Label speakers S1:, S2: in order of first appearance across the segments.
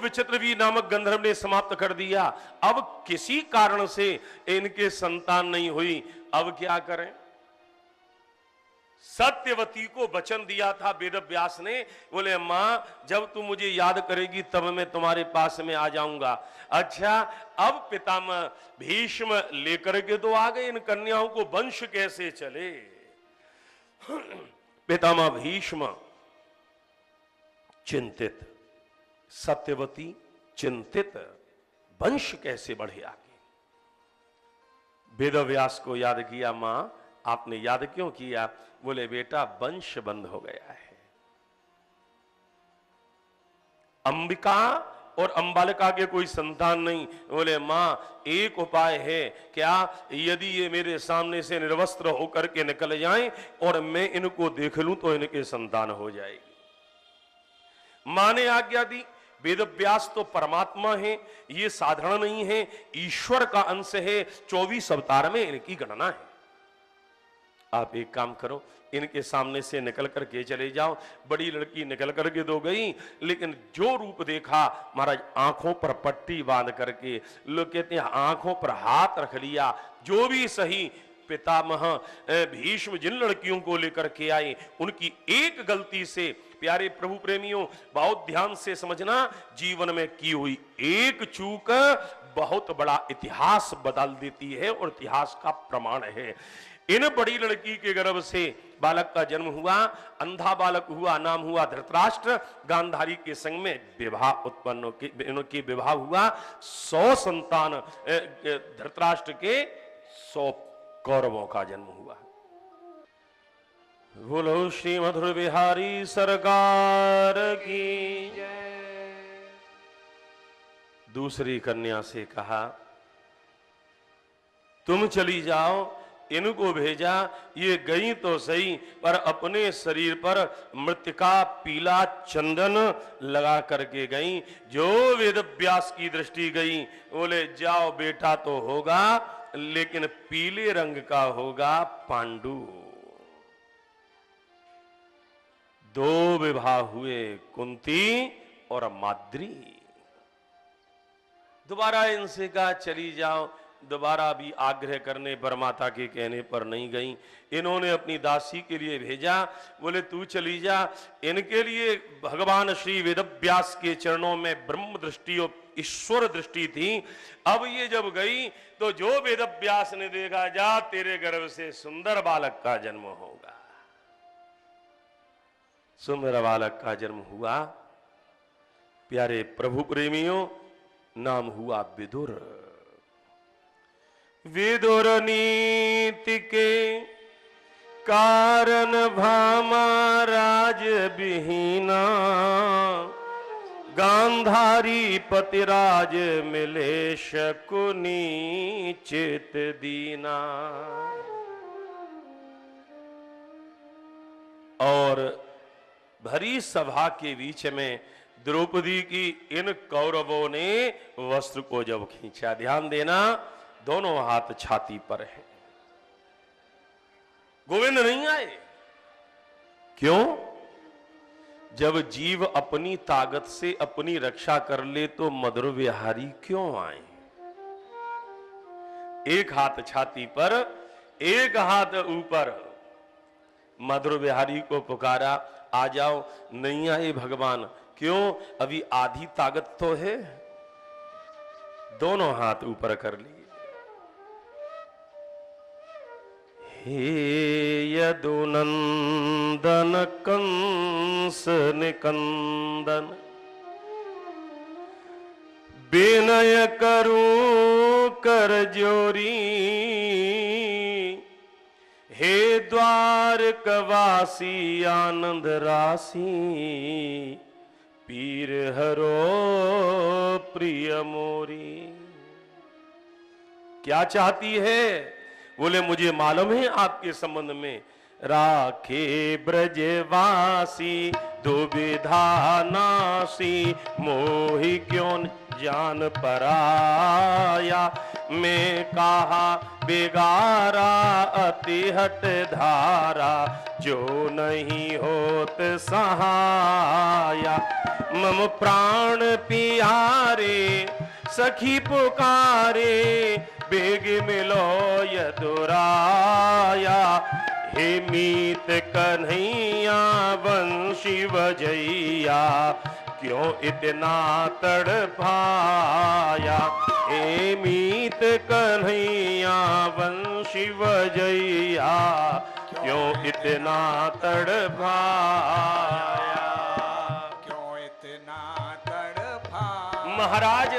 S1: विचित्रवीर नामक गंधर्व ने समाप्त कर दिया। अब किसी कारण से इनके संतान नहीं हुई, अब क्या करें? सत्यवती को वचन दिया था वेद व्यास ने, बोले मां जब तू मुझे याद करेगी तब मैं तुम्हारे पास में आ जाऊंगा। अच्छा, अब पितामह भीष्म लेकर के तो आ गए, इन कन्याओं को वंश कैसे चले? पितामह भीष्म चिंतित, सत्यवती चिंतित, वंश कैसे बढ़े आगे। वेद व्यास को याद किया, मां आपने याद क्यों किया? बोले बेटा वंश बंद हो गया है। अंबिका और अंबालिका के कोई संतान नहीं। बोले मां एक उपाय है क्या? यदि ये मेरे सामने से निर्वस्त्र होकर के निकल जाएं और मैं इनको देख लूं तो इनके संतान हो जाएगी। मां ने आज्ञा दी। वेद व्यास तो परमात्मा है, ये साधारण नहीं है, ईश्वर का अंश है, 24 अवतार में इनकी गणना है। आप एक काम करो, इनके सामने से निकल करके चले जाओ। बड़ी लड़की निकल करके तो गई, लेकिन जो रूप देखा महाराज, आंखों पर पट्टी बांध करके, लोग कहते हैं आंखों पर हाथ रख लिया। जो भी सही, पितामह भीष्म जिन लड़कियों को लेकर के आए उनकी एक गलती से, प्यारे प्रभु प्रेमियों बहुत ध्यान से समझना, जीवन में की हुई एक चूक बहुत बड़ा इतिहास बदल देती है और इतिहास का प्रमाण है। इन बड़ी लड़की के गर्भ से बालक का जन्म हुआ, अंधा बालक हुआ, नाम हुआ धृतराष्ट्र। गांधारी के संग में विवाह उत्पन्न, इनके विवाह हुआ। 100 संतान धृतराष्ट्र के, 100 कौरवों का जन्म हुआ। बोलो श्री मधुर बिहारी सरकार की जय। दूसरी कन्या से कहा तुम चली जाओ, इनको भेजा। ये गई तो सही, पर अपने शरीर पर मृतिका पीला चंदन लगा करके गई। जो वेद व्यास की दृष्टि गई, बोले जाओ बेटा तो होगा, लेकिन पीले रंग का होगा पांडु। 2 विवाह हुए, कुंती और माद्री। दोबारा इनसे कहा चली जाओ, दोबारा भी आग्रह करने पर माता के कहने पर नहीं गई। इन्होंने अपनी दासी के लिए भेजा, बोले तू चली जा। इनके लिए भगवान श्री वेदव्यास के चरणों में ब्रह्म दृष्टि और ईश्वर दृष्टि थी। अब ये जब गई तो जो वेदव्यास ने देखा, जा तेरे गर्भ से सुंदर बालक का जन्म होगा। सुंदर बालक का जन्म हुआ। प्यारे प्रभु प्रेमियों, नाम हुआ विदुर। विदुर नीति के कारण भामा राज विहीना, गांधारी पतिराज मिले शकुनी चित दीना। और भरी सभा के बीच में द्रौपदी की इन कौरवों ने वस्त्र को जब खींचा, ध्यान देना दोनों हाथ छाती पर हैं। गोविंद नहीं आए। क्यों? जब जीव अपनी ताकत से अपनी रक्षा कर ले तो मधुर विहारी क्यों आए? एक हाथ छाती पर, एक हाथ ऊपर। मधुर विहारी को पुकारा, आ जाओ। नहीं आए भगवान। क्यों? अभी आधी ताकत तो है। दोनों हाथ ऊपर कर लिए। हे यदुनंदन कंस निकंदन, विनय करूं कर जोरी। हे द्वारकवासी आनंद राशि, पीर हरो प्रिय मोरी। क्या चाहती है? बोले मुझे मालूम है आपके संबंध में। राखे ब्रजवासी दुविधा नासी, मोहि क्यों जान पराया। मैं कहा बिगारा अति हट धारा, जो नहीं होत सहाया। मम प्राण पियारे सखी पुकारे बेग मिलो यदुराया। हे मीत कन्हैया वंशी वजैया क्यों इतना तड़पाया। हे मीत कन्हैया वंशी वजैया क्यों इतना तड़पाया।
S2: क्यों इतना तड़पाया।
S1: महाराज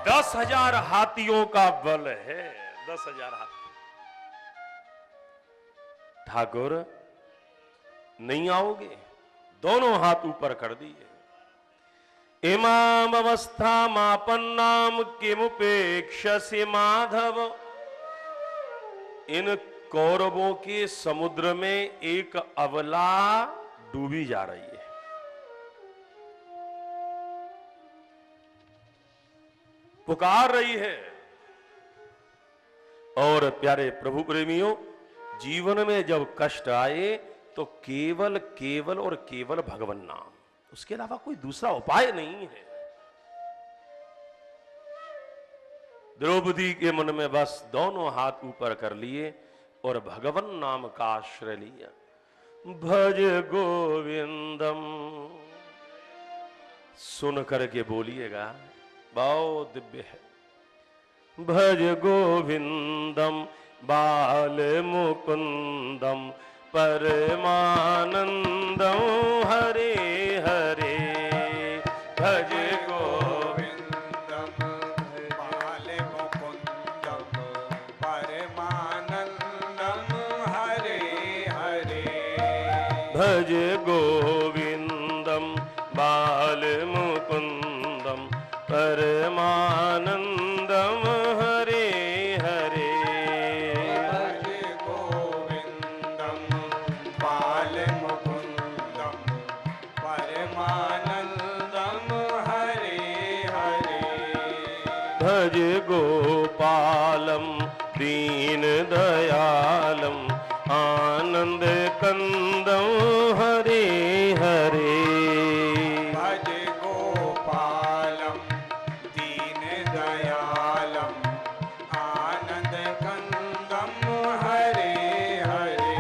S1: 10,000 हाथियों का बल है, 10,000 हाथी। ठाकुर नहीं आओगे? दोनों हाथ ऊपर कर दिए। इमाम अवस्था मापन्नाम किमुपेक्षसि माधव। इन कौरवों के समुद्र में एक अबला डूबी जा रही है। पुकार रही है। और प्यारे प्रभु प्रेमियों, जीवन में जब कष्ट आए तो केवल केवल और केवल भगवान नाम, उसके अलावा कोई दूसरा उपाय नहीं है। द्रौपदी के मन में बस दोनों हाथ ऊपर कर लिए और भगवान नाम का आश्रय लिया। भज गोविंदम सुन करके बोलिएगा, बहुत दिव्य है। भज गोविंदम बाल मुकुंदम परमानंदम हरे हरे। भज
S2: गोविंदम बाल मुकुंदम परमानंदम हरे हरे।
S1: भज गोविंदम बाल मुकुंदम परमानंदम हरे हरे।
S2: भज गोविंदम बाल मुकुंदम परमानंदम हरे हरे।
S1: भज गोपालम दीन दयालम आनंद कंदम हरे हरे।
S2: भज गोपालम दीन दयालम आनंद कंदम हरे हरे।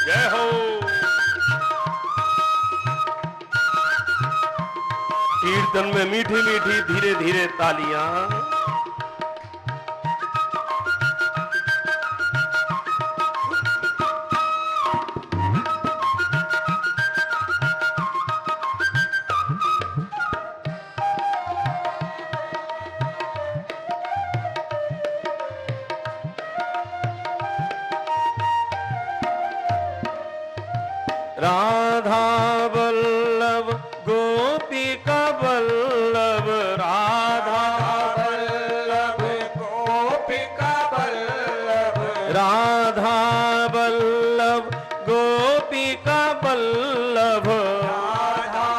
S1: जय हो। कीर्तन में मीठी मीठी धीरे धीरे तालियां। राधा वल्लभ गोपिका वल्लभ। राधा
S2: वल्लभ गोपिका वल्लभ।
S1: राधा वल्लभ गोपिका वल्लभ।
S2: राधा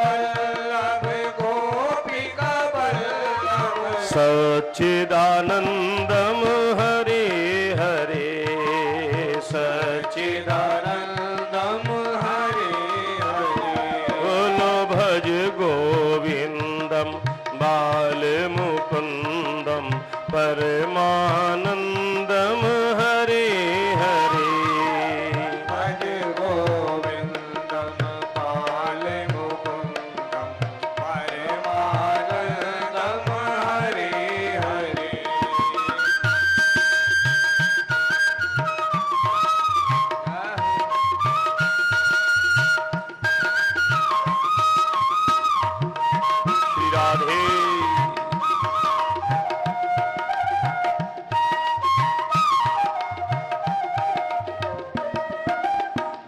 S2: वल्लभ गोपिका वल्लभ।
S1: सच्चिदानंदम हरे हरे। सच्चिदानंदम
S2: हरे हरे।
S1: बोलो भज गोविंदम बाल मुकुंदम परमानंदम हरे हरे।
S2: भज गोविंदम बाल मुकुंदम परमानंदम हरे हरे।
S1: श्री राधे।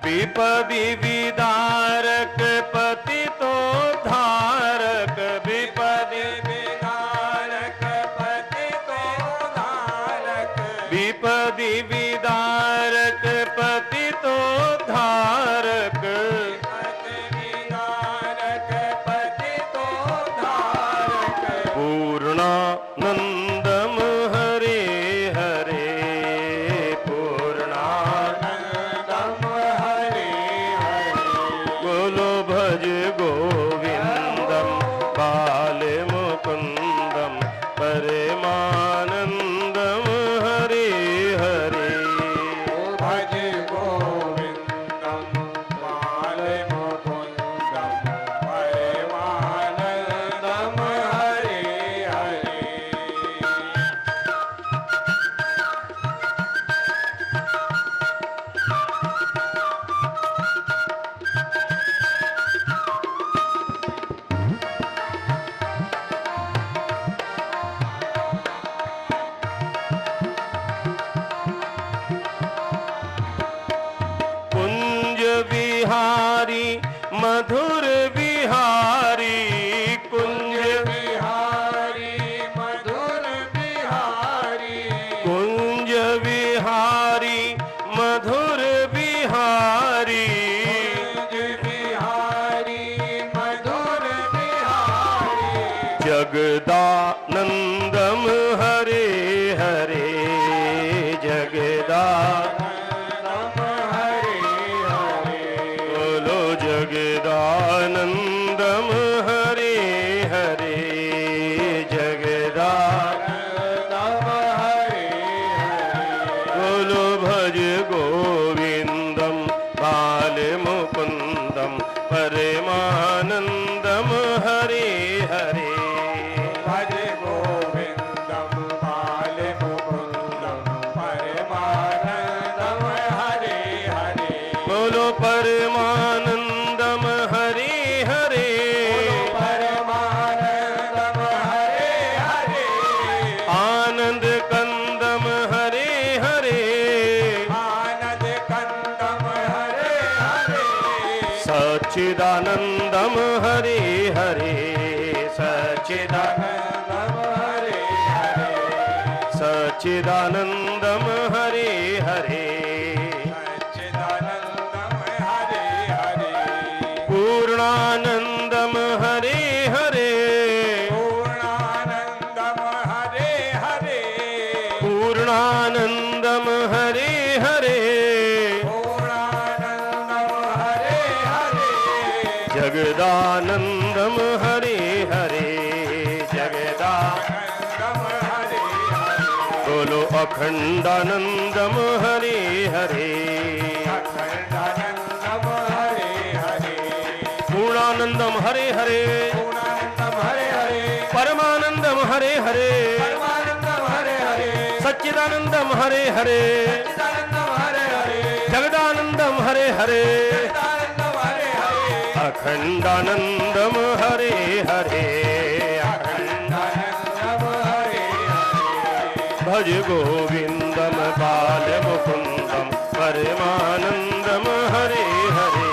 S1: विपदि विदारक पति तो धारक। विपदि
S2: विदारक पति तो धारक।
S1: विपदि विदारक पति तो धारक।
S2: विदारक पति तो धारक।
S1: पूर्णानंदम हरे हरे। पूर्णानंदम
S2: पूर्णानंदम हरे
S1: बोलो भज गोविंदम बालमुकुंदम परमानंदम हरे हरे।
S2: भज गोविंदम बालमुकुंदम परमानंदम हरे हरे।
S1: कुंज विहारी मधुर विहारी कुंज
S2: बिहारी मधुर बिहारी
S1: कुंज विहारी मधुर विहारी
S2: बिहारी मधुर बिहारी
S1: जगदानंदम हरे हरे जगदा
S2: नम हरे हरे।
S1: बोलो जगदानंदम हरे हरे जगदा
S2: नम हरे हरे।
S1: बोलो भज गोविंदम बालमुकुंदम परमानंदम हरे हरे।
S2: भज गोविंदम बालमुकुंदम परमानंदम हरे हरे।
S1: बोलो परमानंदम हरे हरे
S2: परमानंदम हरे हरे।
S1: आनंद कंदम हरे हरे
S2: आनंद कंदम हरे हरे।
S1: सच्चिदानंदम हरे हरे
S2: नम हरे हरे।
S1: सच्चिदानंदम हरे हरे
S2: सच्चिदानंदम हरे हरे।
S1: पूर्णानंदम हरे हरे
S2: पूर्णानंदम हरे हरे।
S1: पूर्णानंदम हरे हरे
S2: पूर्णानंदम हरे हरे।
S1: जगदानंदम हरे हरे जगदा
S2: नम हरे हरे।
S1: बोलो अखंडानंदम हरे हरे
S2: अखंडानंदम हरे हरे।
S1: पूर्णानंदम हरे हरे
S2: पूर्णानंदम हरे हरे।
S1: परमानंदम हरे हरे
S2: परमानंदम हरे हरे।
S1: सच्चिदानंदम हरे हरे
S2: सच्चिदानंदम हरे हरे।
S1: जगदानंदम हरे हरे
S2: सच्चिदानंदम हरे हरे।
S1: अखंडानंदम हरे हरे
S2: अखंडानंदम हरे हरे।
S1: भज गोविंदम बालमुकुंदम परमानंदम हरे हरे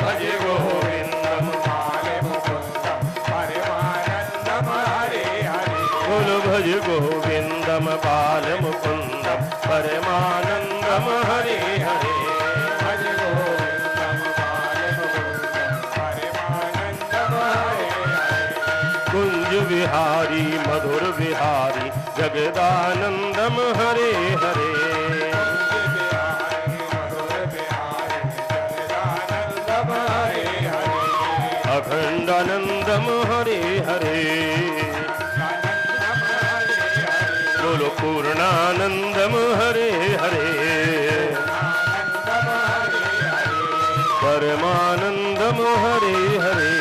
S1: भज गोविंदम
S2: बालमुकुंदम परमानंदम हरे हरे।
S1: बोलो भज गोविंदम बालमुकुंदम परमानंदम हरे हरे
S2: भज गोविंदम बालमुकुंदम परमानंदम हरे हरे।
S1: कुंज विहारी मधुर विहारी जगदानंदम हरे हरे
S2: कुंज बिहारी मधुर बिहारी जगदानंदम हरे हरे।
S1: अखंडानंदम हरे हरे
S2: आनंदम हरे हरे।
S1: बोलो पूर्णानंदम हरे हरे
S2: आनंदम हरे हरे।
S1: परमानंदम हरे हरे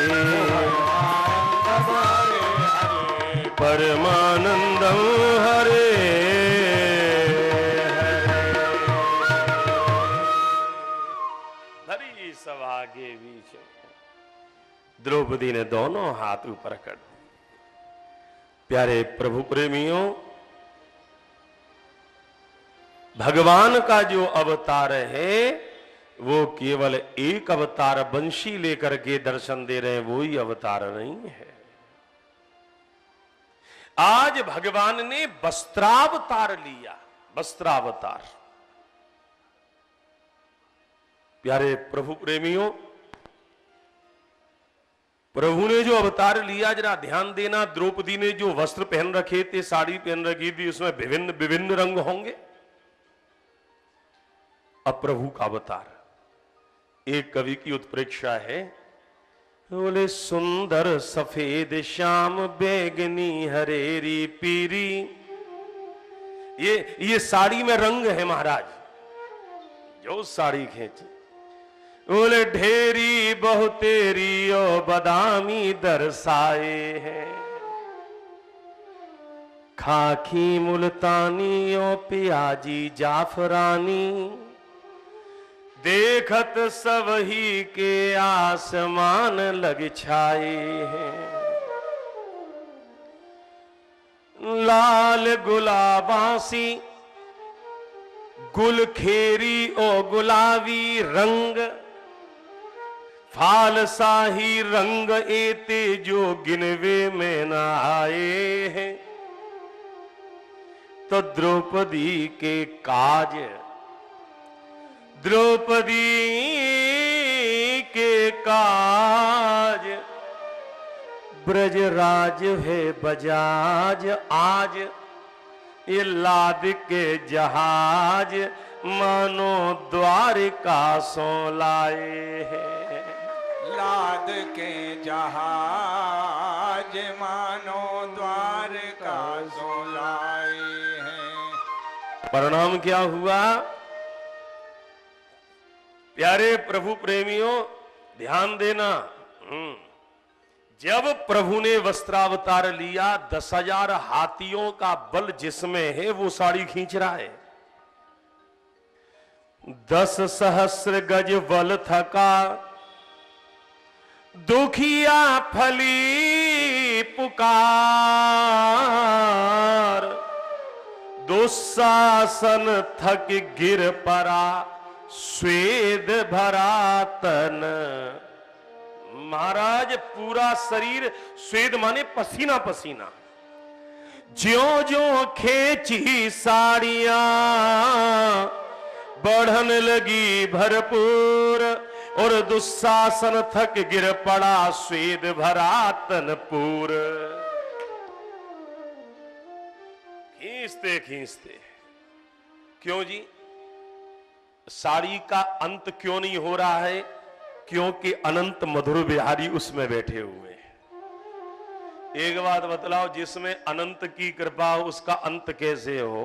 S2: आनंदम हरे हरे।
S1: परमानंदम हरे हरि सभा के बीच द्रौपदी ने दोनों हाथ ऊपर कर दिए। प्यारे प्रभु प्रेमियों, भगवान का जो अवतार है वो केवल एक अवतार बंशी लेकर के दर्शन दे रहे हैं, वो ही अवतार नहीं है। आज भगवान ने वस्त्रावतार लिया, वस्त्रावतार। प्यारे प्रभु प्रेमियों, प्रभु ने जो अवतार लिया जरा ध्यान देना। द्रौपदी ने जो वस्त्र पहन रखे थे, साड़ी पहन रखी थी, उसमें विभिन्न विभिन्न रंग होंगे। अब प्रभु का अवतार एक कवि की उत्प्रेक्षा है, बोले सुंदर सफेद श्याम बैगनी हरेरी पीरी। ये साड़ी में रंग है महाराज, जो साड़ी खींची। बोले ढेरी बहुतेरी ओ बदामी दर्शाए हैं, खाकी मुल्तानी ओ पियाजी जाफरानी, देखत सब ही के आसमान लग छाए हैं। लाल गुलाबासी गुल खेरी ओ गुलाबी रंग, फाल शाही रंग एते जो गिनवे में न आए हैं। तो द्रौपदी के काज, द्रौपदी के काज, ब्रजराज है बजाज आज, ये लाद के जहाज मानो द्वारिका सो लाए हैं।
S2: लाद के जहाज मानो द्वारका सो लाए हैं।
S1: परिणाम क्या हुआ? प्यारे प्रभु प्रेमियों ध्यान देना, जब प्रभु ने वस्त्रावतार लिया, 10,000 हाथियों का बल जिसमें है वो साड़ी खींच रहा है। 10 सहस्र गज बल थका, दुखिया फली पुकार, दुशासन थक गिर पड़ा, स्वेद भरा तन। महाराज पूरा शरीर, स्वेद माने पसीना पसीना, ज्यों ज्यों खींची साड़ियां बढ़न लगी भरपूर, और दुशासन थक गिर पड़ा, स्वेद भरा तनपूर। खींचते खींचते, क्यों जी? साड़ी का अंत क्यों नहीं हो रहा है? क्योंकि अनंत मधुर बिहारी उसमें बैठे हुए हैं। एक बात बतलाओ, जिसमें अनंत की कृपा हो उसका अंत कैसे हो?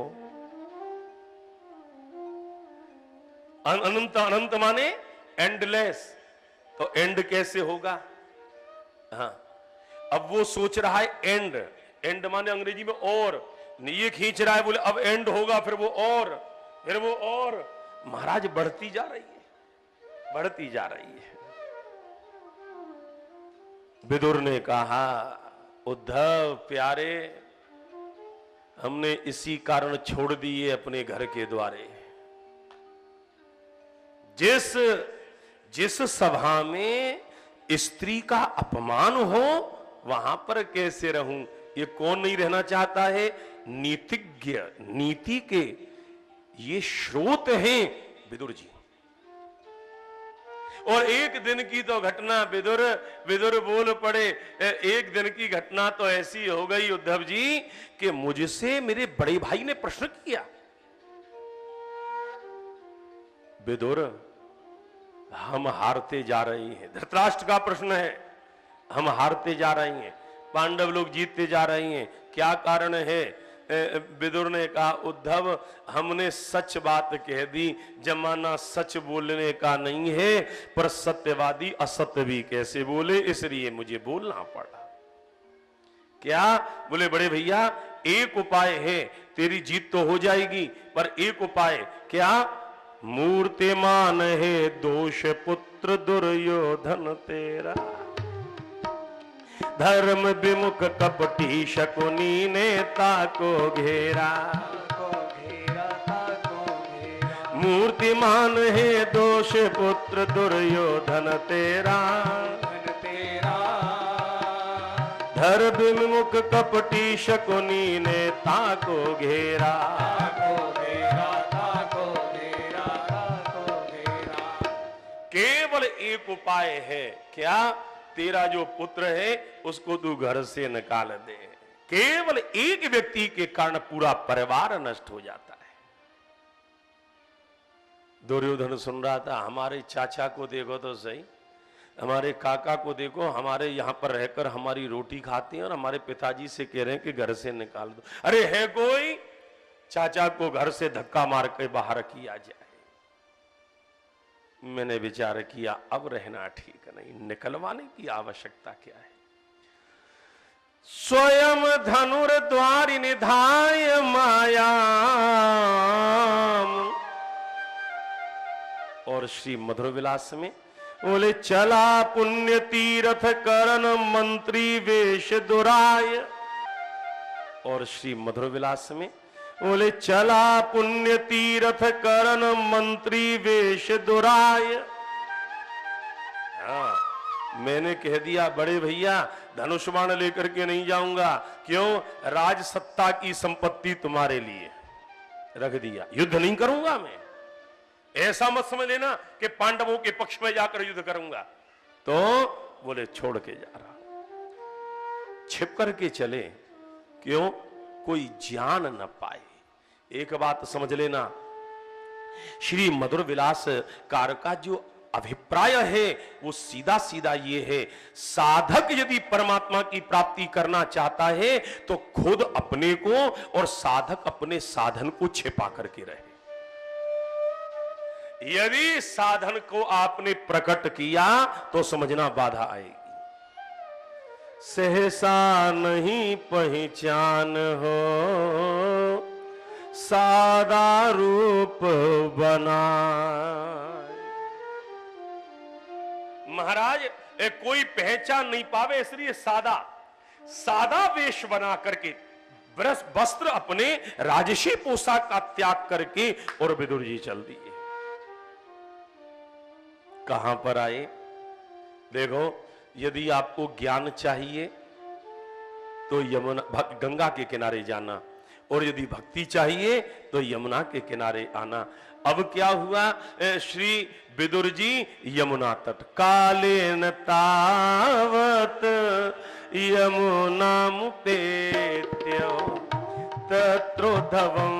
S1: अनंत, अनंत माने एंडलेस, तो एंड कैसे होगा? हाँ, अब वो सोच रहा है एंड, एंड माने अंग्रेजी में और, ये खींच रहा है, बोले अब एंड होगा, फिर वो और, फिर वो और। महाराज बढ़ती जा रही है, बढ़ती जा रही है। विदुर ने कहा, उद्धव प्यारे, हमने इसी कारण छोड़ दिए अपने घर के द्वारे। जिस सभा में स्त्री का अपमान हो वहां पर कैसे रहूं? ये कौन नहीं रहना चाहता है? नीतिज्ञ, नीति के ये स्रोत हैं विदुर जी। और एक दिन की तो घटना, विदुर बोल पड़े, एक दिन की घटना तो ऐसी हो गई उद्धव जी कि मुझसे मेरे बड़े भाई ने प्रश्न किया, विदुर हम हारते जा रहे हैं, धृतराष्ट्र का प्रश्न है, हम हारते जा रहे हैं, पांडव लोग जीतते जा रहे हैं, क्या कारण है? विदुर ने कहा, उद्धव हमने सच बात कह दी, जमाना सच बोलने का नहीं है, पर सत्यवादी असत्य भी कैसे बोले, इसलिए मुझे बोलना पड़ा। क्या? बोले बड़े भैया एक उपाय है, तेरी जीत तो हो जाएगी, पर एक उपाय क्या? मूर्तिमान है दोष पुत्र दुर्योधन तेरा, धर्म विमुख कपटी शकुनी ने ताको घेरा, मूर्तिमान है दोष पुत्र दुर्योधन तेरा, धर्म विमुख कपटी शकुनी ने ताको घेरा। केवल एक उपाय है, क्या? तेरा जो पुत्र है उसको तू घर से निकाल दे। केवल एक व्यक्ति के कारण पूरा परिवार नष्ट हो जाता है। दुर्योधन सुन रहा था, हमारे चाचा को देखो तो सही, हमारे काका को देखो, हमारे यहाँ पर रहकर हमारी रोटी खाते हैं और हमारे पिताजी से कह रहे हैं कि घर से निकाल दो। अरे है कोई चाचा को घर से धक्का मार के बाहर किया जाए। मैंने विचार किया अब रहना ठीक नहीं, निकलवाने की आवश्यकता क्या है। स्वयं धनुर्द्वारि निधाय माया, और श्री मधुर विलास में बोले चला पुण्य तीर्थ करण मंत्री वेश दुराय, और श्री मधुर विलास में बोले चला पुण्य तीर्थ करण मंत्री वेश दुराय। हाँ, मैंने कह दिया बड़े भैया धनुष बाण लेकर के नहीं जाऊंगा। क्यों? राज सत्ता की संपत्ति तुम्हारे लिए रख दिया, युद्ध नहीं करूंगा मैं। ऐसा मत समझ लेना कि पांडवों के पक्ष में जाकर युद्ध करूंगा। तो बोले छोड़ के जा रहा, छिप करके चले। क्यों? कोई जान न पाए। एक बात समझ लेना, श्री मधुर विलास कार का जो अभिप्राय है वो सीधा सीधा ये है, साधक यदि परमात्मा की प्राप्ति करना चाहता है तो खुद अपने को और साधक अपने साधन को छिपा करके रहे। यदि साधन को आपने प्रकट किया तो समझना बाधा आएगी। सहसा नहीं पहचान हो सादा रूप बना। महाराज कोई पहचान नहीं पावे इसलिए सादा वेश बना करके वस्त्र अपने राजसी पोशाक का त्याग करके और विदुर जी चल दिए। कहां पर आए? देखो, यदि आपको ज्ञान चाहिए तो यमुना गंगा के किनारे जाना, और यदि भक्ति चाहिए तो यमुना के किनारे आना। अब क्या हुआ? श्री विदुर जी यमुना तट कालेन तावत यमुना मुपेत्य तत्रोद्धवं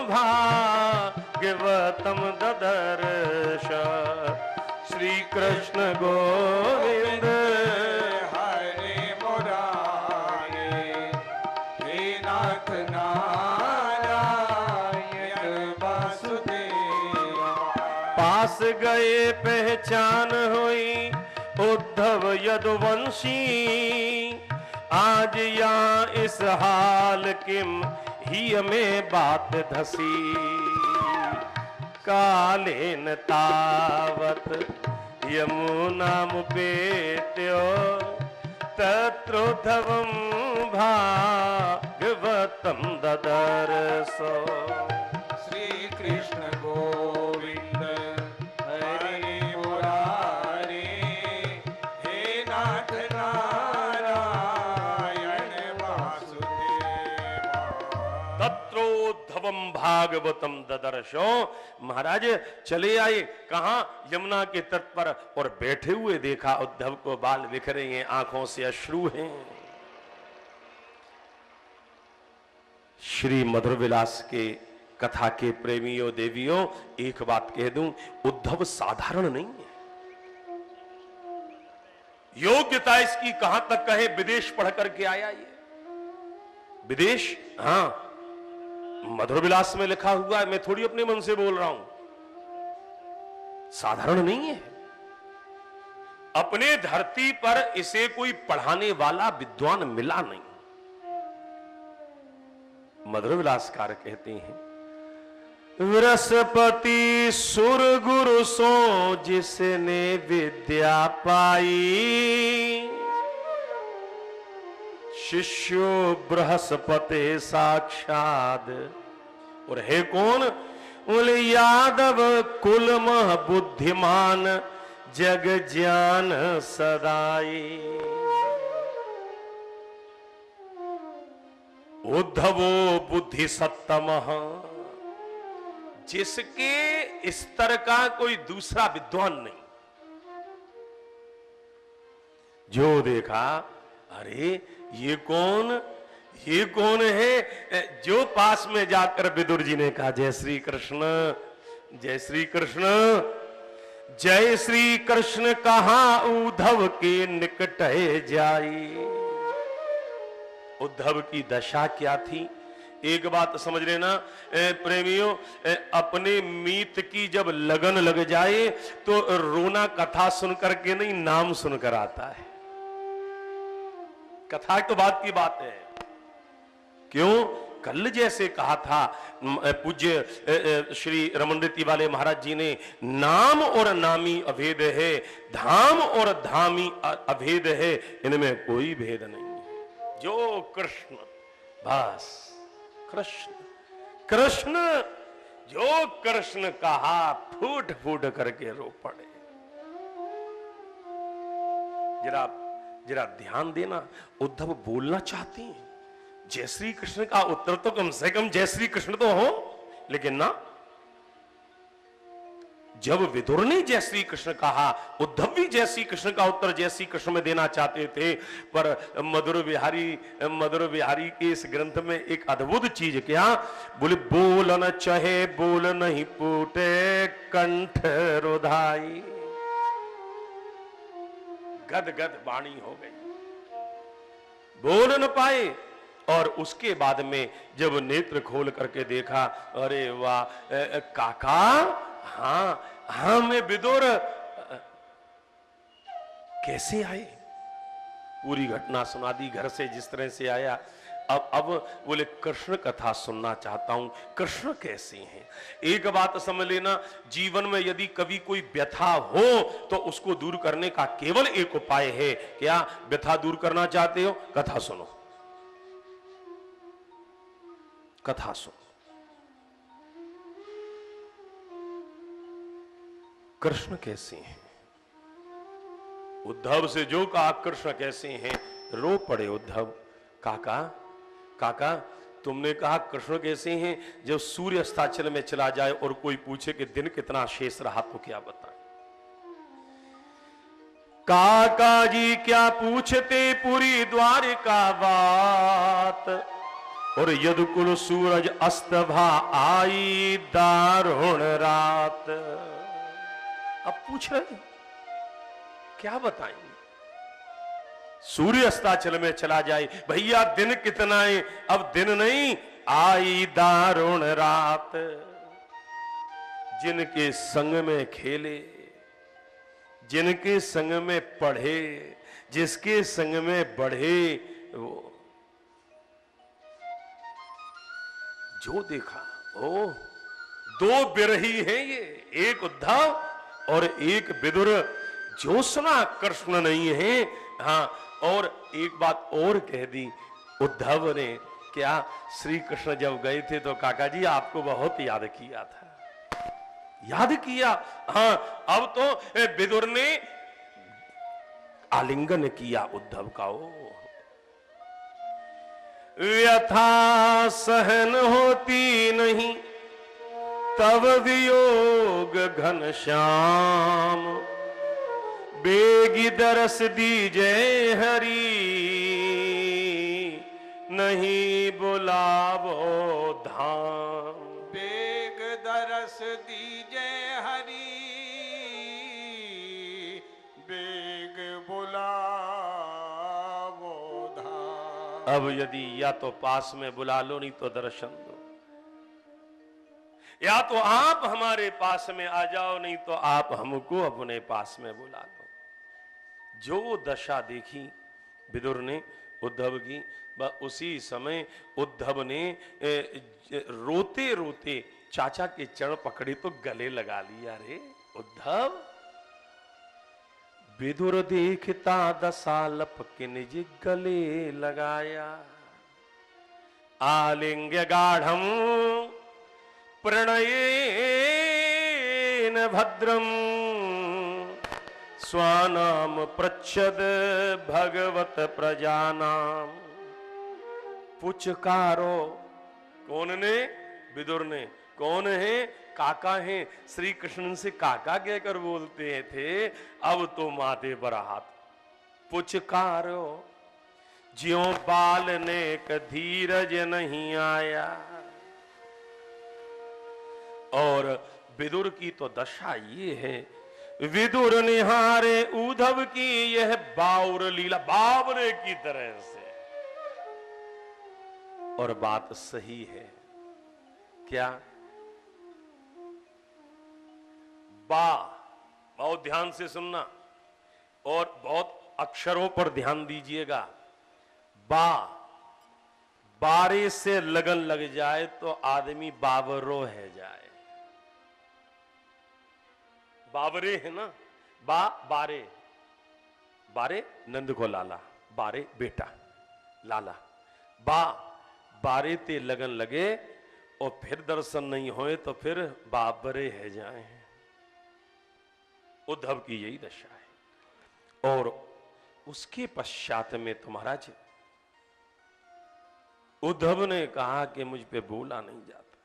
S1: भागवतम ददर्श। श्री कृष्ण गोविंद
S2: हरे मुरारे, हे नाथ नारायण वासुदेवा।
S1: पास गए पहचान हुई उद्धव यदुवंशी, आज यहाँ इस हाल किम ही में बात धसी। कालेन तावत यमुना मुपेत्यो तत्रोद्धवं भागवतं ददर्शो।
S2: श्री कृष्ण गोविंद हरे मुरारे, हे नाथ नारायण वासुदेवा।
S1: तत्रोद्धवं भागवतम ददर्शो। महाराज चले आए कहां? यमुना के तट पर, और बैठे हुए देखा उद्धव को बाल बिखरे हैं, आंखों से अश्रु हैं। श्री मधुर विलास के कथा के प्रेमियों देवियों, एक बात कह दूं, उद्धव साधारण नहीं है। योग्यता इसकी कहां तक कहे, विदेश पढ़ करके आया ये। विदेश, हां, मधुर विलास में लिखा हुआ है, मैं थोड़ी अपने मन से बोल रहा हूं। साधारण नहीं है। अपने धरती पर इसे कोई पढ़ाने वाला विद्वान मिला नहीं। मधुर विलासकार कहते हैं, बृहस्पति सुर गुरु सो जिसने विद्या पाई, शिष्यो बृहस्पति साक्षात। और है कौन? बोले यादव कुल मह बुद्धिमान जग ज्ञान सदाई। उद्धवो बुद्धि सत्तमः, जिसके स्तर का कोई दूसरा विद्वान नहीं। जो देखा, अरे ये कौन है? जो पास में जाकर विदुर जी ने कहा, जय श्री कृष्ण जय श्री कृष्ण। जय श्री कृष्ण कहा उद्धव के निकट जाई। उद्धव की दशा क्या थी? एक बात समझ लेना प्रेमियों, अपने मीत की जब लगन लग जाए तो रोना कथा सुन करके नहीं, नाम सुनकर आता है। कथा तो बात की बात है। क्यों? कल जैसे कहा था पूज्य श्री रमणरीति वाले महाराज जी ने, नाम और नामी अभेद है, धाम और धामी अभेद है, इनमें कोई भेद नहीं है। जो कृष्ण, बस कृष्ण कृष्ण, जो कृष्ण कहा फूट फूट करके रो पड़े। जरा ध्यान देना, उद्धव बोलना चाहते हैं, जय श्री कृष्ण का उत्तर तो कम से कम जय श्री कृष्ण तो हो, लेकिन ना, जब विदुर ने जय श्री कृष्ण कहा, उद्धव भी जय श्री कृष्ण का उत्तर जय श्री कृष्ण में देना चाहते थे। पर मधुर बिहारी के इस ग्रंथ में एक अद्भुत चीज क्या बोले, बोल न चाहे बोल नहीं फूटे कंठ रुधाई। गद गद वाणी हो गई, बोल न पाए। और उसके बाद में जब नेत्र खोल करके देखा, अरे वाह काका, हाँ मैं विदुर, कैसे आए? पूरी घटना सुना दी, घर से जिस तरह से आया। अब बोले कृष्ण कथा सुनना चाहता हूं, कृष्ण कैसे हैं। एक बात समझ लेना, जीवन में यदि कभी कोई व्यथा हो तो उसको दूर करने का केवल एक उपाय है। क्या व्यथा दूर करना चाहते हो? कथा सुनो, कथा सुनो। कृष्ण कैसे हैं? उद्धव से जो कहा कृष्ण कैसे हैं, रो पड़े उद्धव। काका तुमने कहा कृष्ण कैसे हैं, जब सूर्य अस्ताचल में चला जाए और कोई पूछे कि दिन कितना शेष रहा तो क्या बताएं? काका जी क्या पूछते पूरी द्वारिका बात, और यदुकुल सूरज अस्त भा आई दारुण रात। अब पूछ रहे क्या बताएंगे? सूर्य अस्ताचल में चला जाए, भैया दिन कितना है? अब दिन नहीं, आई दारुण रात। जिनके संग में खेले, जिनके संग में पढ़े, जिसके संग में बढ़े, वो जो देखा, ओ दो बिरही हैं ये, एक उद्धव और एक विदुर। जो सुना कृष्ण नहीं है। हाँ, और एक बात और कह दी उद्धव ने, क्या श्री कृष्ण जब गए थे तो काका जी आपको बहुत याद किया था, याद किया। हाँ, अब तो विदुर ने आलिंगन किया उद्धव का। ओ व्यथा सहन होती नहीं तब वियोग घनश्याम, बेगी दरस दीजे हरि नहीं बुलावो धाम।
S2: बेग दरस दीजे हरि बेग बुलावो धाम।
S1: अब यदि या तो पास में बुला लो, नहीं तो दर्शन दो। या तो आप हमारे पास में आ जाओ, नहीं तो आप हमको अपने पास में बुला लो। जो दशा देखी विदुर ने उद्धव की, उसी समय उद्धव ने रोते रोते चाचा के चरण पकड़े तो गले लगा लिया। रे उद्धव, विदुर देखता दशा लपके निज गले लगाया। आलिंग्य गाढ़म प्रणयेन भद्रम, स्वानाम पृच्छद भगवत प्रजानाम। पुचकारो, कौन ने? विदुर ने। कौन है? काका हैं। श्री कृष्ण से काका कहकर बोलते थे, अब तो माथे पर हाथ। पुचकारो ज्यों बाल ने धीरज नहीं आया, और विदुर की तो दशा ये है, विदुर निहारे उद्धव की यह बाउर लीला, बावरे की तरह से। और बात सही है क्या? बहुत ध्यान से सुनना और बहुत अक्षरों पर ध्यान दीजिएगा। बारे से लगन लग जाए तो आदमी बावरो है जाए। बावरे है ना, बारे, बारे नंद को लाला, बारे बेटा लाला, बारे ते लगन लगे और फिर दर्शन नहीं होए तो फिर बाबरे है जाए। उद्धव की यही दशा है। और उसके पश्चात में तो महाराज उद्धव ने कहा कि मुझ पे बोला नहीं जाता,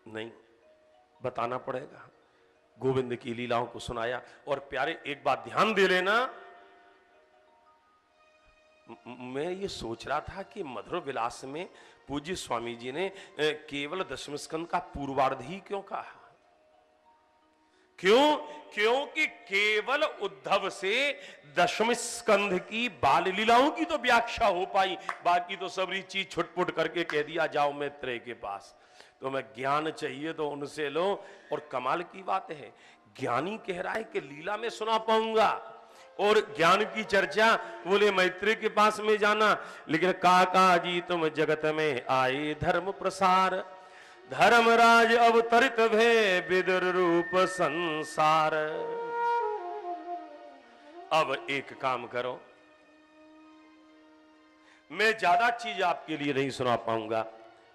S1: नहीं बताना पड़ेगा। गोविंद की लीलाओं को सुनाया। और प्यारे एक बात ध्यान दे लेना, मैं ये सोच रहा था कि मधुर विलास में पूज्य स्वामी जी ने केवल दशम स्कंद का पूर्वार्ध ही क्यों कहा? क्यों? क्योंकि केवल उद्धव से दशम स्कंध की बाल लीलाओं की तो व्याख्या हो पाई, बाकी तो सबरी चीज छुटपुट करके कह दिया जाओ मैत्रेय के पास। तो मैं ज्ञान चाहिए तो उनसे लो। और कमाल की बात है, ज्ञानी कह रहा है कि लीला में सुना पाऊंगा, और ज्ञान की चर्चा बोले मैत्रेय के पास में जाना। लेकिन काका जी तुम जगत में आए धर्म प्रसार, धर्मराज अवतरित भे विदुर रूप संसार। अब एक काम करो, मैं ज्यादा चीज आपके लिए नहीं सुना पाऊंगा।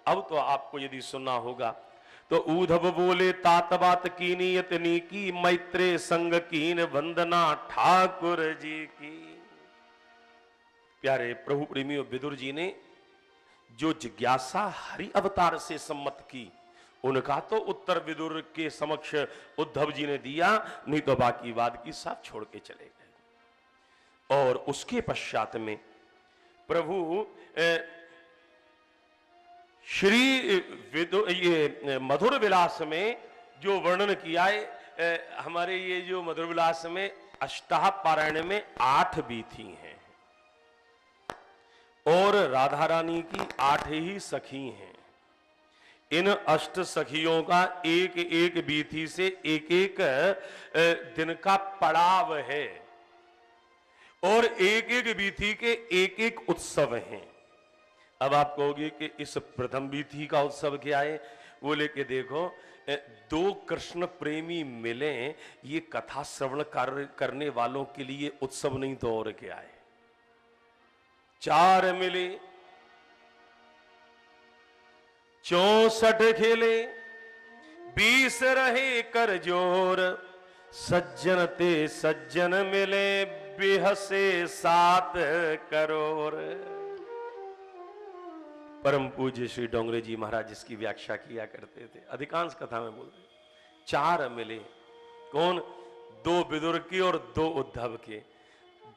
S1: अब तो आपको यदि सुनना होगा तो उद्धव बोले तात बात कीनी यतनी की, मैत्रेय संग कीन वंदना ठाकुर जी की। प्यारे प्रभु प्रेमियों, विदुर जी ने जो जिज्ञासा हरि अवतार से सम्मत की, उनका तो उत्तर विदुर के समक्ष उद्धव जी ने दिया, नहीं तो बाकी बात की सब छोड़ के चले गए। और उसके पश्चात में प्रभु श्री ये मधुर विलास में जो वर्णन किया है, हमारे ये जो मधुर विलास में अष्टाह पारायण में 8 बीथी हैं और राधा रानी की 8 ही सखी हैं। इन अष्ट सखियों का एक एक बीथी से एक एक दिन का पड़ाव है और एक एक बीथी के एक एक उत्सव हैं। अब आप कहोगे कि इस प्रथम बीथी का उत्सव क्या है? वो लेके देखो, 2 कृष्ण प्रेमी मिले, ये कथा श्रवण करने वालों के लिए उत्सव नहीं तो और क्या है। 4 मिले 64 खेले, 20 रहे कर जोर, सज्जन ते सज्जन मिले बेहसे 7 करोड़। परम पूज्य श्री डोंगरे जी महाराज इसकी व्याख्या किया करते थे, अधिकांश कथा में बोलते 4 मिले। कौन? 2 विदुर की और 2 उद्धव के।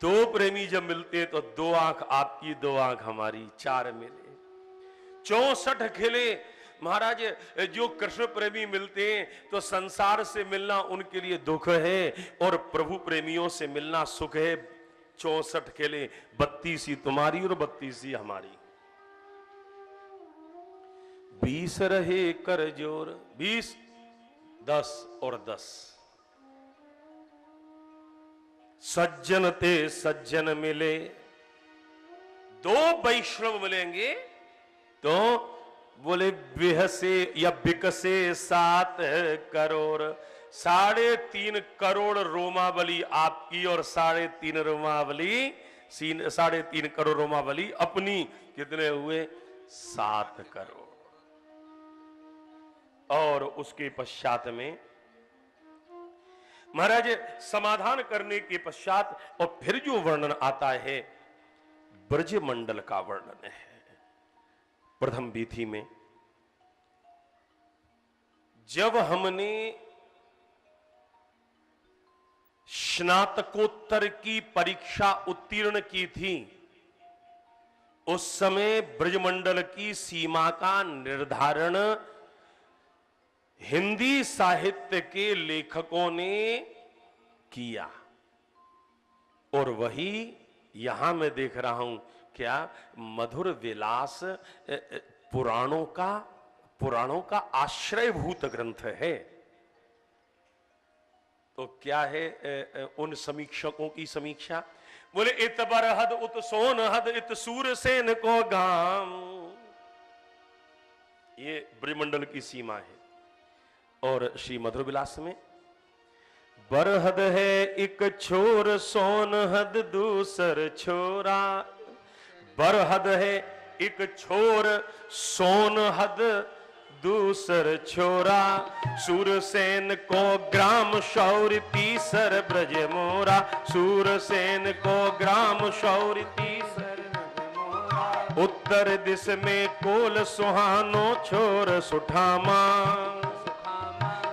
S1: 2 प्रेमी जब मिलते हैं तो 2 आंख आपकी 2 आंख हमारी, 4 मिले। 64 खिले। महाराज जो कृष्ण प्रेमी मिलते हैं तो संसार से मिलना उनके लिए दुख है और प्रभु प्रेमियों से मिलना सुख है। 64 खिले, 32 ही तुम्हारी और 32 ही हमारी। 20 रहे कर जोर, 20 10 और 10। सज्जन ते सज्जन मिले, 2 वैष्णव मिलेंगे तो बोले बिहसे या बिकसे 7 करोड़। 3.5 करोड़ रोमावली आपकी और 3.5 रोमावली 3.5 करोड़ रोमावली अपनी। कितने हुए? 7 करोड़। और उसके पश्चात में महाराज समाधान करने के पश्चात और फिर जो वर्णन आता है ब्रज मंडल का वर्णन है। प्रथम बीथी में जब हमने स्नातकोत्तर की परीक्षा उत्तीर्ण की थी, उस समय ब्रजमंडल की सीमा का निर्धारण हिंदी साहित्य के लेखकों ने किया, और वही यहां मैं देख रहा हूं क्या मधुर विलास पुराणों का आश्रयभूत ग्रंथ है। तो क्या है उन समीक्षकों की समीक्षा? बोले इत बरहद उत सोन हद इत सूरसेन को गाम, ये ब्रह्मंडल की सीमा है। और श्री मधुर विलास में बरहद है एक छोर सोन हद दूसर छोरा, बरहद है एक छोर सोन हद दूसर छोरा, सूरसेन को ग्राम शौर्य तीसर ब्रज मोरा, सूरसेन को ग्राम शौर्य तीसर ब्रज मोरा, उत्तर दिश में कोल सुहानो छोर सुठामा,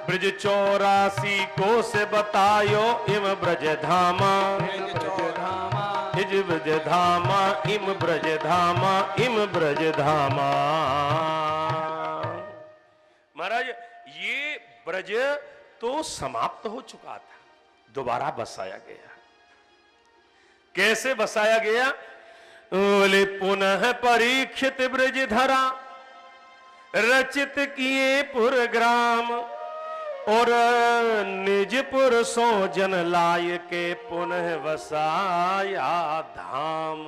S1: ब्रज 84 को से बतायो इम ब्रज धामा, इज ब्रज धामा इम ब्रज धामा इम ब्रज धामा। महाराज ये ब्रज तो समाप्त हो चुका था, दोबारा बसाया गया। कैसे बसाया गया? बोले पुनः परीक्षित ब्रज धरा, रचित किए पुरग्राम, और निजपुर सो जन लाय के पुनः वसाया धाम।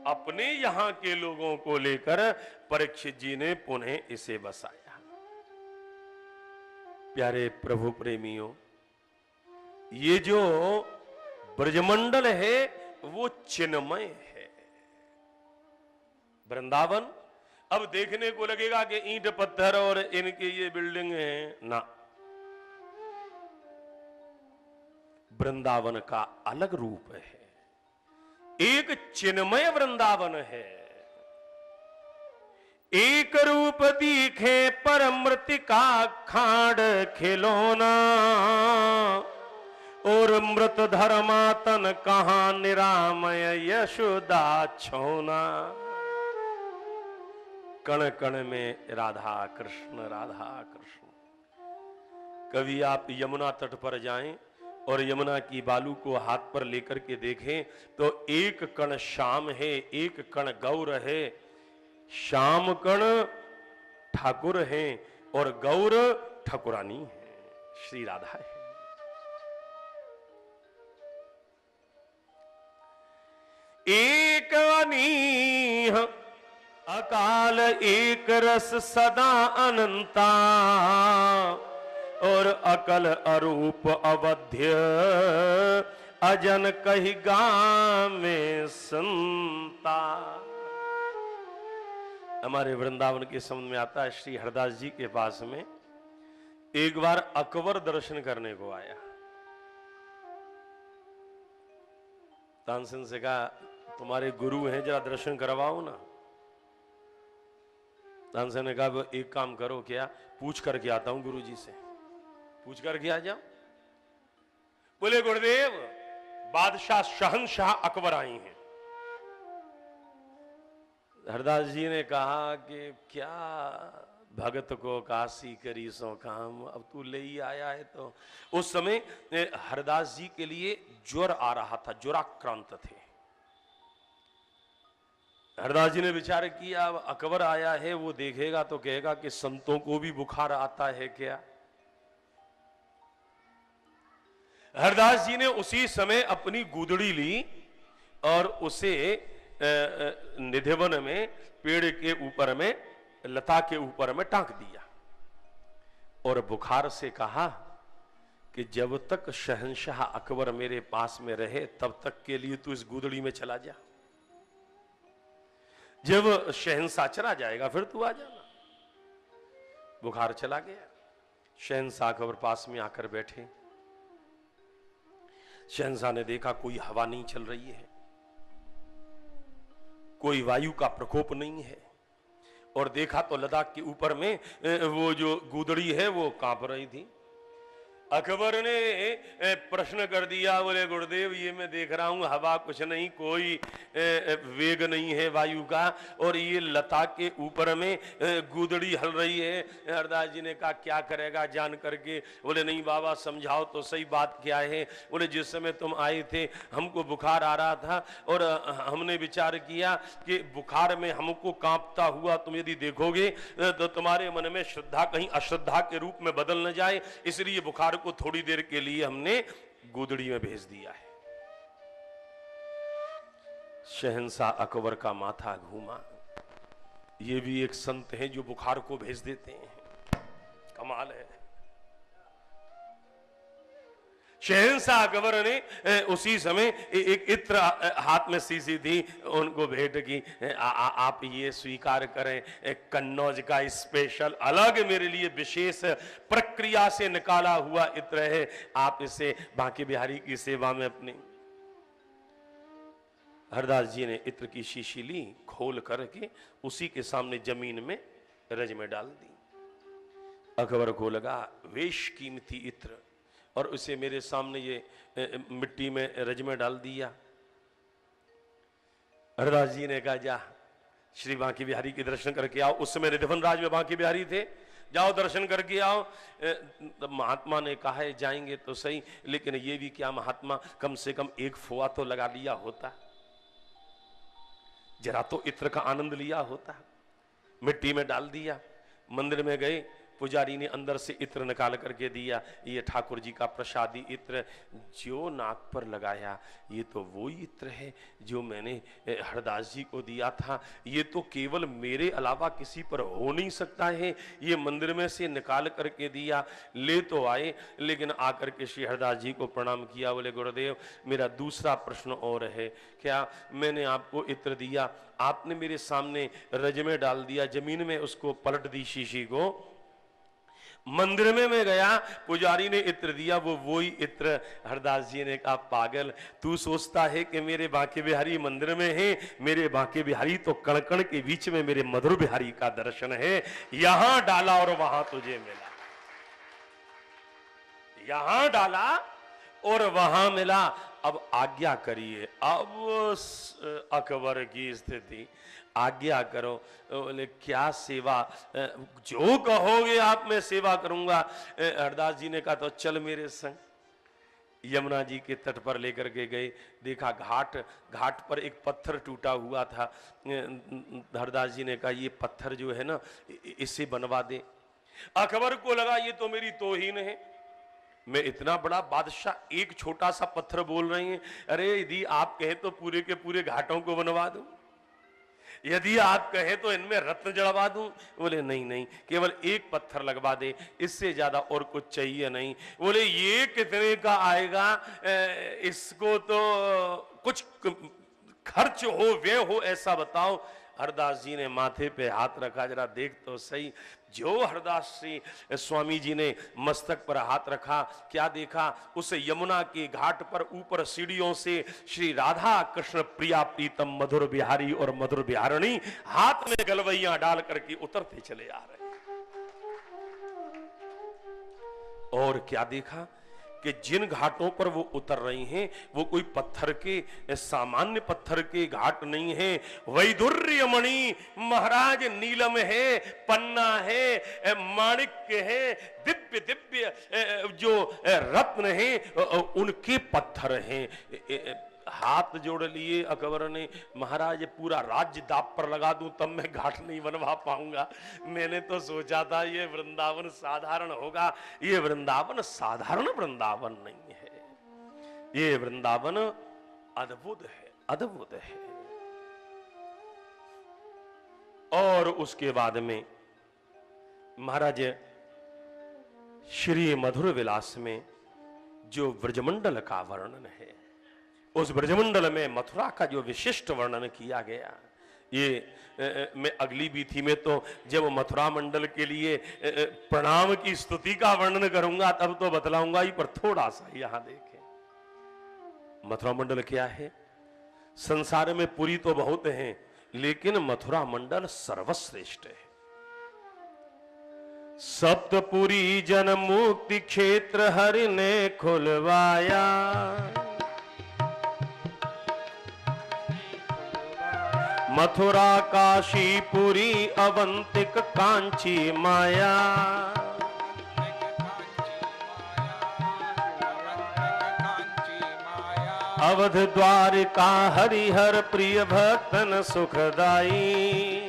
S1: अपने यहां के लोगों को लेकर परीक्षित जी ने पुनः इसे बसाया। प्यारे प्रभु प्रेमियों, ये जो ब्रजमंडल है वो चिन्मय है। वृंदावन अब देखने को लगेगा कि ईंट पत्थर और इनके ये बिल्डिंग हैं, ना, वृंदावन का अलग रूप है, एक चिन्मय वृंदावन है। एक रूप दिखे पर मृतिका खांड खिलौना, और मृत धर्मातन कहां निरामय यशोदा छोना। कण कण में राधा कृष्ण राधा कृष्ण। कभी आप यमुना तट पर जाएं और यमुना की बालू को हाथ पर लेकर के देखें तो एक कण श्याम है, एक कण गौर है। श्याम कण ठाकुर हैं और गौर ठाकुरानी है, श्री राधा है। एक अनीह अकाल एक रस सदा अनंता, और अकल अरूप अवध्य अजन कही गाम में संता। हमारे वृंदावन के समझ में आता है, श्री हरदास जी के पास में एक बार अकबर दर्शन करने को आया। तानसेन से कहा, तुम्हारे गुरु हैं, जरा दर्शन करवाओ ना। तानसेन ने कहा, एक काम करो, क्या पूछ करके आता हूं गुरु जी से, पूछ करके आ जाओ। बोले गुरुदेव, बादशाह शहंशाह अकबर आई हैं। हरदास जी ने कहा कि क्या भगत को काशी करी सो काम, अब तू ले ही आया है। तो उस समय हरदास जी के लिए ज्वर आ रहा था, ज्वराक्रांत थे। हरदास जी ने विचार किया, अब अकबर आया है, वो देखेगा तो कहेगा कि संतों को भी बुखार आता है क्या। हरदास जी ने उसी समय अपनी गूदड़ी ली और उसे निधिवन में पेड़ के ऊपर में, लता के ऊपर में टांक दिया और बुखार से कहा कि जब तक शहंशाह अकबर मेरे पास में रहे तब तक के लिए तू इस गूदड़ी में चला जा, जब शहंशाह चला जाएगा फिर तू आ जाना। बुखार चला गया। शहंशाह अकबर पास में आकर बैठे। शहंशाह ने देखा कोई हवा नहीं चल रही है, कोई वायु का प्रकोप नहीं है, और देखा तो लद्दाख के ऊपर में वो जो गूदड़ी है वो कांप रही थी। अकबर ने प्रश्न कर दिया, बोले गुरुदेव ये मैं देख रहा हूं हवा कुछ नहीं, कोई वेग नहीं है वायु का, और ये लता के ऊपर में गुदड़ी हल रही है। हरदास जी ने कहा क्या करेगा जान करके? बोले नहीं बाबा समझाओ तो सही, बात क्या है? बोले जिस समय तुम आए थे हमको बुखार आ रहा था और हमने विचार किया कि बुखार में हमको कांपता हुआ तुम यदि देखोगे तो तुम्हारे मन में श्रद्धा कहीं अश्रद्धा के रूप में बदल न जाए, इसलिए बुखार को थोड़ी देर के लिए हमने गोदड़ी में भेज दिया है। शहंशाह अकबर का माथा घूमा, ये भी एक संत है जो बुखार को भेज देते हैं, कमाल है। शहंशाह अकबर ने उसी समय एक इत्र हाथ में सीसी थी, उनको भेंट की, आप ये स्वीकार करें, कन्नौज का स्पेशल अलग मेरे लिए विशेष प्रक्रिया से निकाला हुआ इत्र है, आप इसे बांके बिहारी की सेवा में अपनी। हरदास जी ने इत्र की शीशी ली, खोल करके उसी के सामने जमीन में रज में डाल दी। अकबर को लगा वेश कीमती इत्र, और उसे मेरे सामने ये मिट्टी में रज में डाल दिया। हरदास जी ने कहा जा श्री बांके बिहारी के दर्शन करके आओ। उस समय रिधवन राज में बांके बिहारी थे, जाओ दर्शन करके आओ। महात्मा ने कहा है जाएंगे तो सही, लेकिन ये भी क्या महात्मा, कम से कम एक फुआ तो लगा लिया होता, जरा तो इत्र का आनंद लिया होता। मिट्टी में डाल दिया, मंदिर में गए, पुजारी ने अंदर से इत्र निकाल करके दिया, ये ठाकुर जी का प्रसादी इत्र, जो नाक पर लगाया ये तो वो इत्र है जो मैंने हरदास जी को दिया था, ये तो केवल मेरे अलावा किसी पर हो नहीं सकता है, ये मंदिर में से निकाल करके दिया। ले तो आए, लेकिन आकर के श्री हरदास जी को प्रणाम किया, बोले गुरुदेव मेरा दूसरा प्रश्न और है। क्या? मैंने आपको इत्र दिया, आपने मेरे सामने रज में डाल दिया, जमीन में उसको पलट दी शीशी को, मंदिर में मैं गया, पुजारी ने इत्र दिया, वो वही इत्र। हरदास जी ने कहा पागल, तू सोचता है कि मेरे बांके बिहारी मंदिर में है, मेरे बांके बिहारी तो कण कण के बीच में मेरे मधुर बिहारी का दर्शन है। यहां डाला और वहां तुझे मिला, यहां डाला और वहां मिला। अब आज्ञा करिए। अब अकबर की स्थिति, आज्ञा करो। बोले क्या सेवा? जो कहोगे आप मैं सेवा करूंगा। हरदास जी ने कहा तो चल मेरे संग। यमुना जी के तट पर लेकर के गए, देखा घाट पर एक पत्थर टूटा हुआ था। हरदास जी ने कहा ये पत्थर जो है ना, इसे बनवा दे। अकबर को लगा ये तो मेरी तौहीन है, मैं इतना बड़ा बादशाह, एक छोटा सा पत्थर बोल रहे हैं। अरे यदि आप कहें तो पूरे के पूरे घाटों को बनवा दूं, यदि आप कहें तो इनमें रत्न जड़वा दूं। बोले नहीं नहीं, केवल एक पत्थर लगवा दे, इससे ज्यादा और कुछ चाहिए नहीं। बोले ये कितने का आएगा? इसको तो कुछ खर्च हो, व्यय हो, ऐसा बताओ। हरदास जी ने माथे पे हाथ रखा, जरा देख तो सही। जो हरदास श्री स्वामी जी ने मस्तक पर हाथ रखा, क्या देखा? उस यमुना के घाट पर ऊपर सीढ़ियों से श्री राधा कृष्ण प्रिया प्रीतम मधुर बिहारी और मधुर बिहारिणी हाथ में गलवैया डाल करके उतरते चले आ रहे। और क्या देखा कि जिन घाटों पर वो उतर रही हैं वो कोई पत्थर के, सामान्य पत्थर के घाट नहीं है। वैदुर्य मणि महाराज नीलम है, पन्ना है, माणिक्य है, दिव्य दिव्य जो रत्न हैं उनके पत्थर हैं। हाथ जोड़ लिए अकबर ने, महाराज पूरा राज्य दाप पर लगा दूं तब मैं घाट नहीं बनवा पाऊंगा। मैंने तो सोचा था ये वृंदावन साधारण होगा, ये वृंदावन साधारण वृंदावन नहीं है, ये वृंदावन अद्भुत है, अद्भुत है। और उसके बाद में महाराज श्री मधुर विलास में जो ब्रजमंडल का वर्णन है, उस ब्रजमंडल में मथुरा का जो विशिष्ट वर्णन किया गया, ये मैं अगली बीथी में तो जब मथुरा मंडल के लिए प्रणाम की स्तुति का वर्णन करूंगा तब तो बतलाऊंगा ही, पर थोड़ा सा यहां देखें मथुरा मंडल क्या है। संसार में पुरी तो बहुत हैं, लेकिन मथुरा मंडल सर्वश्रेष्ठ है। सप्तपुरी जन मुक्ति क्षेत्र हरि ने खुलवाया। मथुरा काशीपुरी अवंतिक कांची माया। अवध द्वारिका हरिहर प्रिय भक्तन सुखदाई।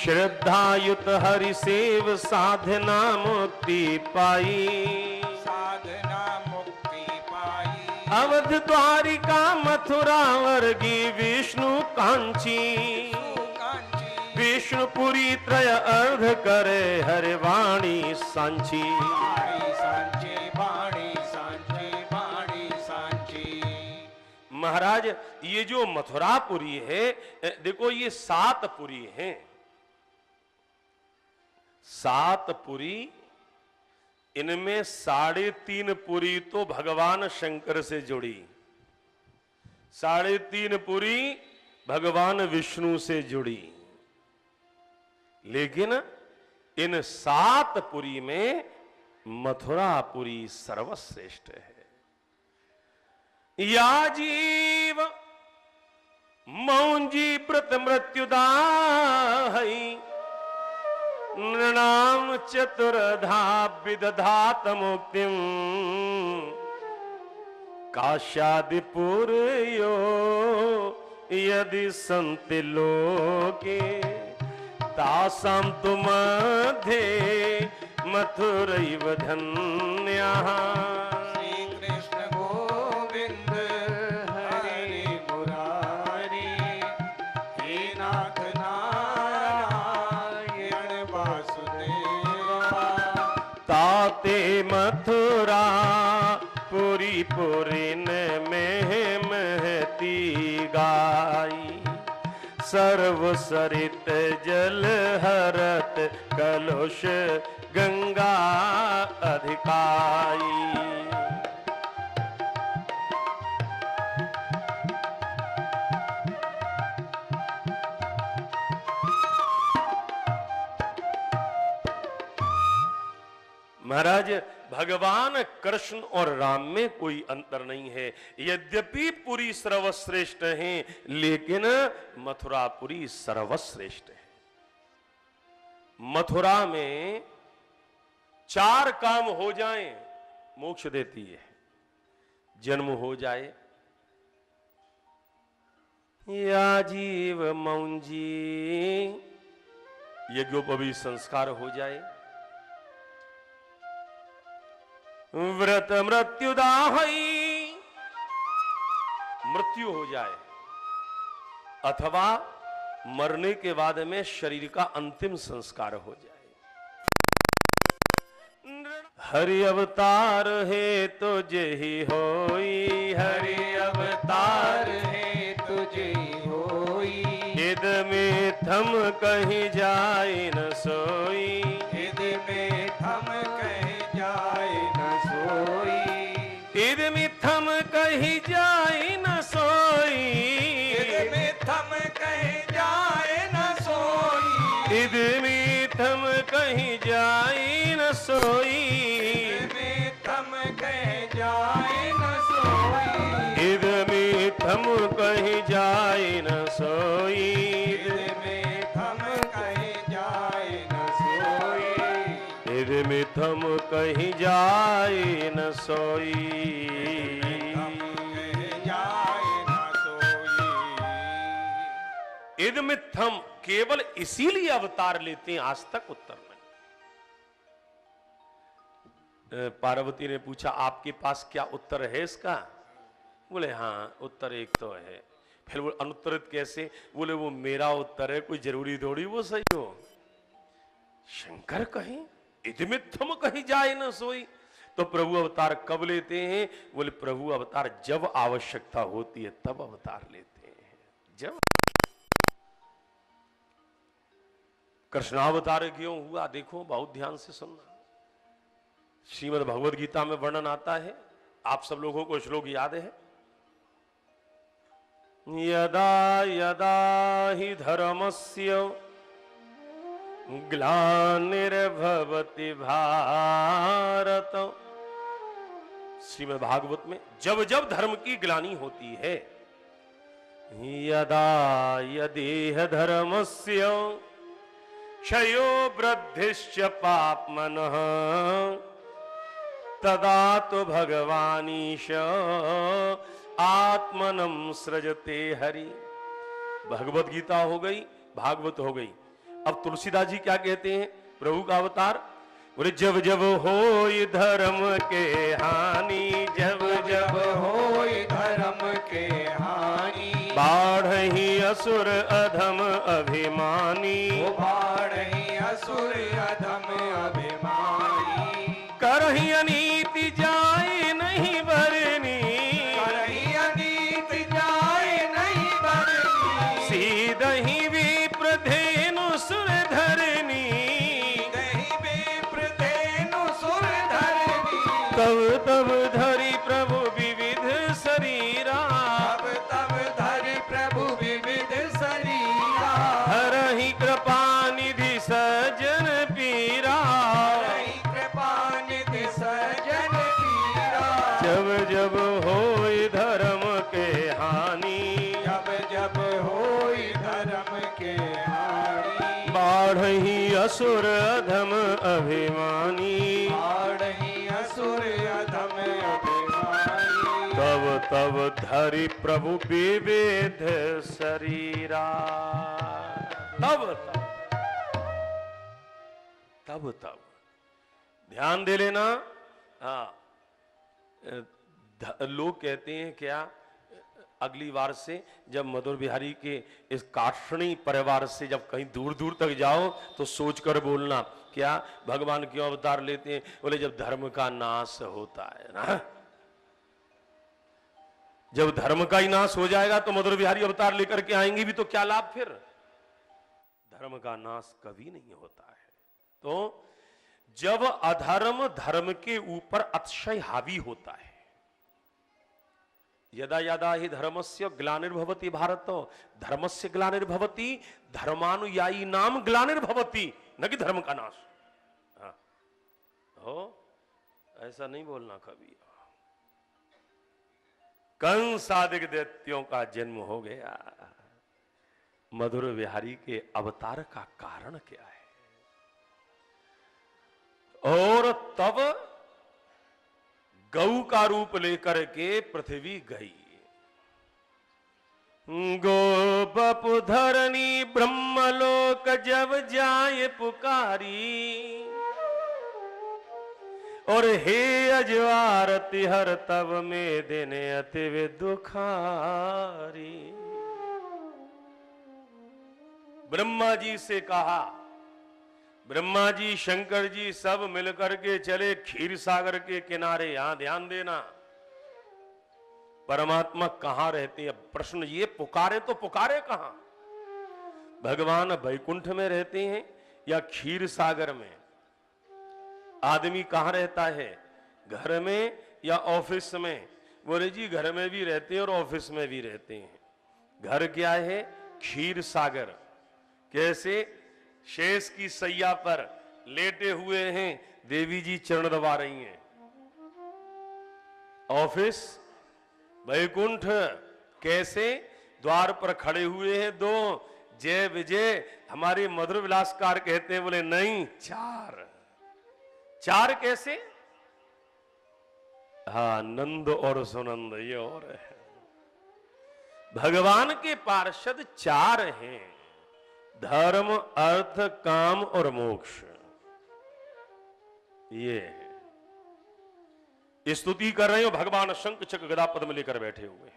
S1: श्रद्धायुत हरि सेव साधना मुक्ति पाई।
S2: साधना मुक्ति पाई।
S1: अवध द्वारिका मथुरा वर्गी विष्णु कांची। विष्णुपुरी त्रय अर्ध करे हरि वाणी सांची। महाराज ये जो मथुरापुरी है, देखो ये 7 पुरी हैं। 7 पुरी, इनमें 3.5 पुरी तो भगवान शंकर से जुड़ी, 3.5 पुरी भगवान विष्णु से जुड़ी। लेकिन इन 7 पुरी में मथुरापुरी सर्वश्रेष्ठ है। या जीव मौंजी व्रत मृत्युदाहई। नृणाम चतुर्धा विदधात मुक्तिम। काशादिपुर यो यदि संति लोके। तासाम तु मध्ये मथुरैव धन्यः। मथुरा पुरी पुरीन में महती गाई। सर्व सरित जल हरत कलुष गंगा अधिकाई। महाराज भगवान कृष्ण और राम में कोई अंतर नहीं है। यद्यपि पुरी सर्वश्रेष्ठ हैं, लेकिन मथुरापुरी सर्वश्रेष्ठ है। मथुरा में 4 काम हो जाएं, मोक्ष देती है। जन्म हो जाए, या जीव मौंजी यज्ञोपवीत संस्कार हो जाए। व्रत मृत्युदाहई, मृत्यु हो जाए, अथवा मरने के बाद में शरीर का अंतिम संस्कार हो जाए। हरि अवतार है तुझे ही होई। हरि अवतार है तुझे ही होई। हिद में थम कहीं जाए न सोई। हिद में थम कहीं जाए न सोई। हिद में थम कहीं जाए न सोई। हिद में थम कहीं जाए न सोई। हिद में थम कहीं जाए न सोई। हिद में थम कहीं जाए न सोई। हिद में थम कहीं जाए न सोई। हिद में थम कहीं जाए न सोई। हिद में थम कहीं जाए न सोई। इद में थम केवल इसीलिए अवतार लेते हैं, आज तक उत्तर नहीं। पार्वती ने पूछा आपके पास क्या उत्तर है इसका? बोले हाँ उत्तर एक तो है। फिर वो अनुत्तरित कैसे? बोले वो मेरा उत्तर है, कोई जरूरी थोड़ी वो सही हो। शंकर कहीं इद में थम कहीं जाए ना सोई। तो प्रभु अवतार कब लेते हैं? बोले प्रभु अवतार जब आवश्यकता होती है तब अवतार लेते हैं। जब कृष्णावतार क्यों हुआ देखो, बहुत ध्यान से सुनना। श्रीमद् भगवद गीता में वर्णन आता है, आप सब लोगों को श्लोक याद है। यदा यदा हि धर्मस्य ग्लानिर्भवति भारत। श्रीमद् भागवत में जब जब धर्म की ग्लानि होती है, यदा यदेह धर्मस्य क्षयो वृद्धिश्च पाप्मनः तदा तो भगवानीश आत्मनम सृजते हरि। भगवत गीता हो गई, भागवत हो गई। अब तुलसीदास जी क्या कहते हैं, प्रभु का अवतार, बोले जब जब होई धर्म के हानि, जब जब
S2: होई धर्म के हानि,
S1: बाढ़हि असुर अधम अभिमानी,
S2: बाढ़हि असुर अधम अभिमानी,
S1: करहि अनीति जाय नहीं बरनी,
S2: करहि अनीति जाय नहीं बरनी,
S1: सीधहि विप्र धेनु सुर धरनी,
S2: दहि विप्र धेनु सुर धरनी,
S1: तब तब धरि प्रभु विविध शरीरा,
S2: तब तब धरि प्रभु विविध शरीरा,
S1: हरहि कृपा निधि सज्जन पीरा,
S2: हरहि कृपा निधि सज्जन पीरा,
S1: जब जब होई धर्म के हानि,
S2: जब जब होई धर्म के हानि,
S1: बाढ़हि असुर अधम अभिमानी,
S2: बाढ़हि असुर अधम अभिमानी,
S1: तब तब धरि प्रभु विविध शरीरा। तब ध्यान दे लेना। हाँ, लोग कहते हैं क्या, अगली बार से जब मधुर बिहारी के इस काठनी परिवार से जब कहीं दूर दूर तक जाओ तो सोचकर बोलना, क्या भगवान क्यों अवतार लेते हैं, बोले जब धर्म का नाश होता है ना, जब धर्म का ही नाश हो जाएगा तो मधुर बिहारी अवतार लेकर के आएंगे भी तो क्या लाभ, फिर धर्म का नाश कभी नहीं होता है। तो जब अधर्म धर्म के ऊपर अतिशय हावी होता है, यदा यदा ही धर्मस्य ग्लानिर्भवति भारत, धर्मस्य ग्लानिर्भवति धर्मानुयायी नाम ग्लानिर्भवति, न कि धर्म का नाश। हाँ, हो ऐसा नहीं बोलना कभी। कंस आदि दैत्यों का जन्म हो गया, मधुर बिहारी के अवतार का कारण क्या है, और तब गौ का रूप लेकर के पृथ्वी गई। गो बपु धरनी ब्रह्मलोक जब जाए पुकारी, और हे अजवार तिहर तब में दिन अति दुखारी। ब्रह्मा जी से कहा, ब्रह्मा जी शंकर जी सब मिलकर के चले क्षीर सागर के किनारे। यहां ध्यान देना, परमात्मा कहां रहते हैं, प्रश्न ये, पुकारे तो पुकारे कहां, भगवान वैकुंठ में रहते हैं या क्षीर सागर में? आदमी कहां रहता है, घर में या ऑफिस में? बोले जी घर में भी रहते हैं और ऑफिस में भी रहते हैं। घर क्या है, क्षीर सागर। कैसे? शेष की सैया पर लेटे हुए हैं, देवी जी चरण दबा रही हैं। ऑफिस वैकुंठ कैसे? द्वार पर खड़े हुए हैं दो, जय विजय हमारे मधुर विलासकार कहते हैं, बोले नहीं चार। चार कैसे? हाँ, नंद और सुनंद ये और है। भगवान के पार्षद चार हैं, धर्म अर्थ काम और मोक्ष। ये है, स्तुति कर रहे हो, भगवान शंख चक्र गदा पद्म लेकर बैठे हुए।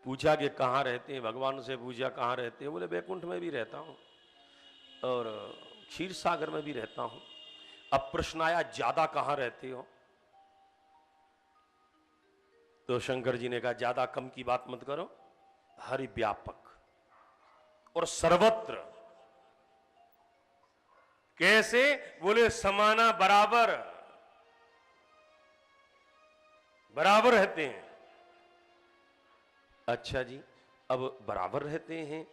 S1: पूछा कि कहां रहते हैं, भगवान से पूछा कहां रहते हैं, बोले वैकुंठ में भी रहता हूं और क्षीर सागर में भी रहता हूं। अब प्रश्न आया ज्यादा कहां रहते हो, तो शंकर जी ने कहा ज्यादा कम की बात मत करो, हरि व्यापक और सर्वत्र। कैसे? बोले समाना बराबर, बराबर रहते हैं। अच्छा जी, अब बराबर रहते हैं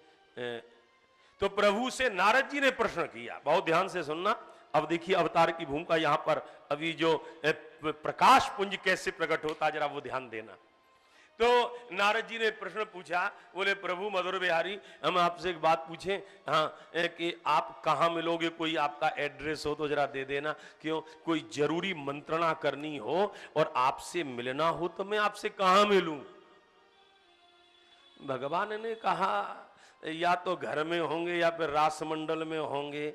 S1: तो प्रभु से नारद जी ने प्रश्न किया, बहुत ध्यान से सुनना। अब देखिए अवतार की भूमिका यहां पर अभी जो प्रकाश पुंज कैसे प्रकट होता, जरा वो ध्यान देना। तो नारद जी ने प्रश्न पूछा, बोले प्रभु मधुर बिहारी, हम आपसे एक बात पूछें, हाँ, कि आप कहाँ मिलोगे, कोई आपका एड्रेस हो तो जरा दे देना। क्यों, कोई जरूरी मंत्रणा करनी हो और आपसे मिलना हो तो मैं आपसे कहाँ मिलूं। भगवान ने कहा या तो घर में होंगे या फिर रासमंडल में होंगे।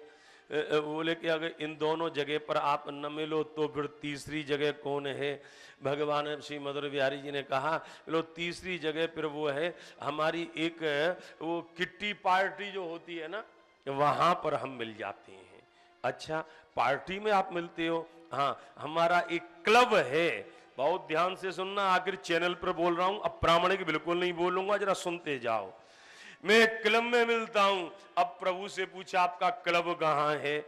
S1: बोले कि अगर इन दोनों जगह पर आप न मिलो तो फिर तीसरी जगह कौन है। भगवान श्री मधुर बिहारी जी ने कहा, लो तीसरी जगह फिर वो है हमारी एक वो किट्टी पार्टी जो होती है ना, वहां पर हम मिल जाते हैं। अच्छा, पार्टी में आप मिलते हो? हाँ, हमारा एक क्लब है। बहुत ध्यान से सुनना, आखिर चैनल पर बोल रहा हूं, अब प्रामाणिक बिल्कुल नहीं बोलूंगा, जरा सुनते जाओ। मैं क्लब में मिलता हूं। अब प्रभु से पूछा आपका क्लब कहाँ है।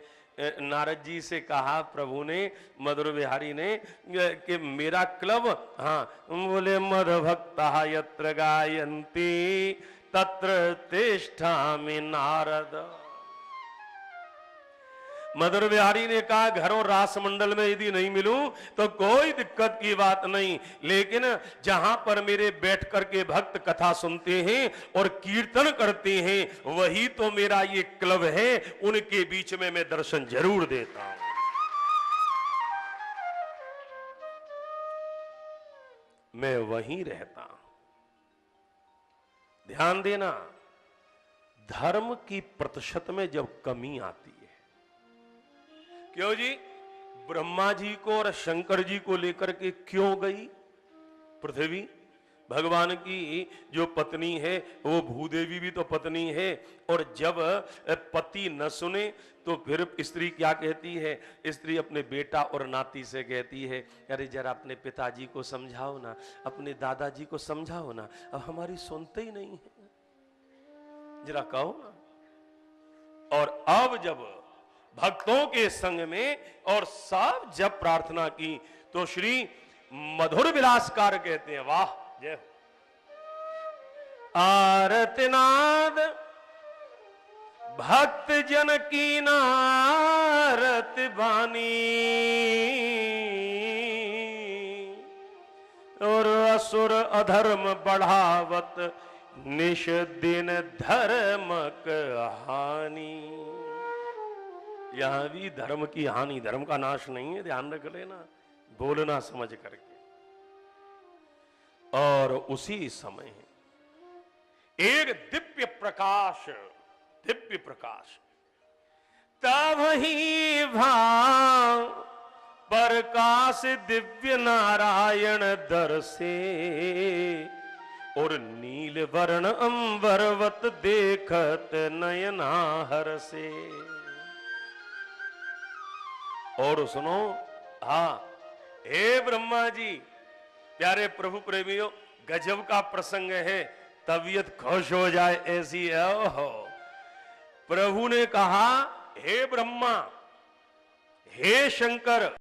S1: नारद जी से कहा प्रभु ने, मधुर बिहारी ने, कि मेरा क्लब, हाँ, बोले मद भक्ता यत्र गायन्ति तत्र तिष्ठामि नारद। मधुर बिहारी ने कहा घरों रासमंडल में यदि नहीं मिलूं तो कोई दिक्कत की बात नहीं, लेकिन जहां पर मेरे बैठ करके भक्त कथा सुनते हैं और कीर्तन करते हैं वही तो मेरा ये क्लब है, उनके बीच में मैं दर्शन जरूर देता हूं। मैं वहीं रहता हूं। ध्यान देना, धर्म की प्रतिशत में जब कमी आती है, क्यों जी, ब्रह्मा जी को और शंकर जी को लेकर के क्यों गई पृथ्वी? भगवान की जो पत्नी है वो भूदेवी भी तो पत्नी है, और जब पति न सुने तो फिर स्त्री क्या कहती है? स्त्री अपने बेटा और नाती से कहती है, अरे जरा अपने पिताजी को समझाओ ना, अपने दादाजी को समझाओ ना, अब हमारी सुनते ही नहीं है, जरा कहो ना। और अब जब भक्तों के संग में और सब जब प्रार्थना की तो श्री मधुर विलासकार कहते हैं, वाह जय हो। आरतनाद भक्त जन की नारत बानी, और असुर अधर्म बढ़ावत निश दिन धर्मक हानि। यहां भी धर्म की हानि, धर्म का नाश नहीं है, ध्यान रख लेना, बोलना समझ करके। और उसी समय एक दिव्य प्रकाश तब ही भाव प्रकाश दिव्य नारायण दर्शे, और नील वर्ण अंबरवत देखत नयना हर्षे। और सुनो, हाँ, हे ब्रह्मा जी, प्यारे प्रभु प्रेमियों, गजब का प्रसंग है, तबीयत खुश हो जाए ऐसी है। ओहो, प्रभु ने कहा, हे ब्रह्मा, हे शंकर,